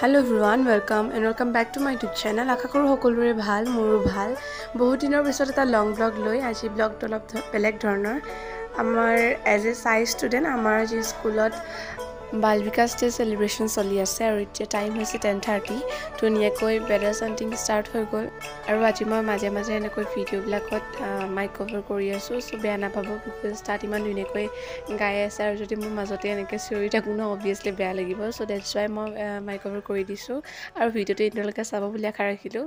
Hello everyone, welcome back to my YouTube channel. আশা কৰোঁ সকলোৰে ভাল, মোৰো ভাল। বহুত দিনৰ পিছত এটা লং ব্লগ লৈ আজি ব্লগটো অলপ বেলেগ ধৰণৰ। আমাৰ এজ এ সাই ষ্টুডেণ্ট আমাৰ যি স্কুলত বাল বিকাশ ডে সেলিব্ৰেশন চলি আছে আৰু এতিয়া টাইম হৈছে 10:30 ধুনীয়াকৈ বেডাৰ চান্টিং ষ্টাৰ্ট হৈ গ'ল আৰু আজি মই মাজে মাজে এনেকৈ ভিডিঅ'বিলাকত মাইক কভাৰ কৰি আছোঁ চ' বেয়া নাপাব বিকজ তাত ইমান ধুনীয়াকৈ গাই আছে আৰু যদি মোৰ মাজতে এনেকৈ চিঞৰি থাকোঁ ন অবভিয়াছলি বেয়া লাগিব চ' ডেটছ ৱাই মই মাইক কভাৰ কৰি দিছোঁ আৰু ভিডিঅ'টো আপোনালোকে চাব বুলি আশা ৰাখিলোঁ।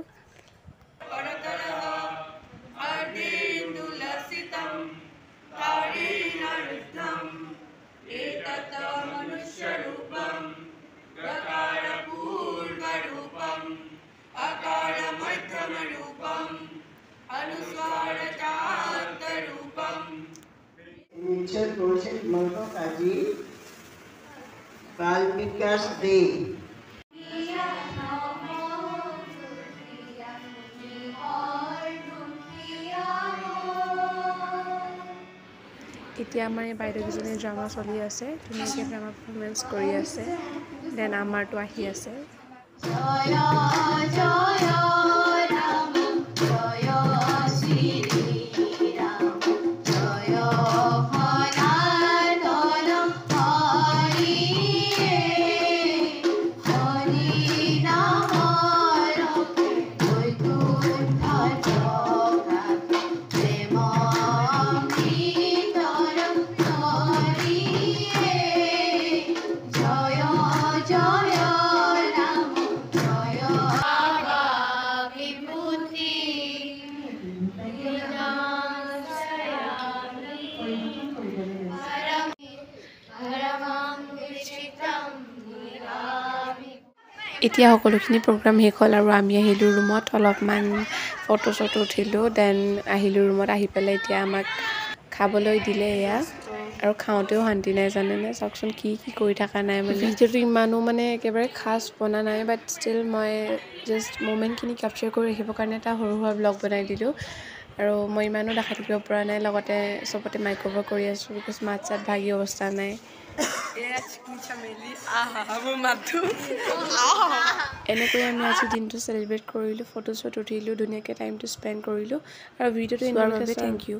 Nature Project Malko Kaji Bal Vikas Day. এতিয়া আমাৰ এই বাইদেউকেইজনীৰ ড্ৰামা চলি আছে ধুনীয়াকৈ ড্ৰামা পাৰফৰ্মেঞ্চ কৰি আছে দেন আমাৰটো আহি আছে। এতিয়া সকলোখিনি প্ৰগ্ৰাম শেষ হ'ল আৰু আমি আহিলোঁ ৰুমত অলপমান ফটো চটো উঠিলোঁ দেন আহিলোঁ ৰুমত আহি পেলাই এতিয়া আমাক খাবলৈ দিলে এয়া আৰু খাওঁতেও শান্তি নাই জানেনে চাওকচোন কি কৰি থকা নাই মানে ভিডিঅ'টো ইমানো মানে একেবাৰে খাছ বনা নাই বাট ষ্টিল মই জাষ্ট মোমেণ্টখিনি কেপচাৰ কৰি ৰাখিবৰ কাৰণে এটা সৰু সুৰা ব্লগ বনাই দিলোঁ আৰু মই ইমানো দেখাই থাকিব পৰা নাই লগতে চবতে মাইক কভাৰ কৰি আছোঁ বিকজ মাত চাত ভাগি অৱস্থা নাই। এনেকৈ আমি আজি দিনটো চেলিব্ৰেট কৰিলোঁ ফটো শ্বট উঠিলোঁ ধুনীয়াকৈ টাইমটো স্পেণ্ড কৰিলোঁ আৰু ভিডিঅ'টো চোৱাৰ বাবে থেংক ইউ।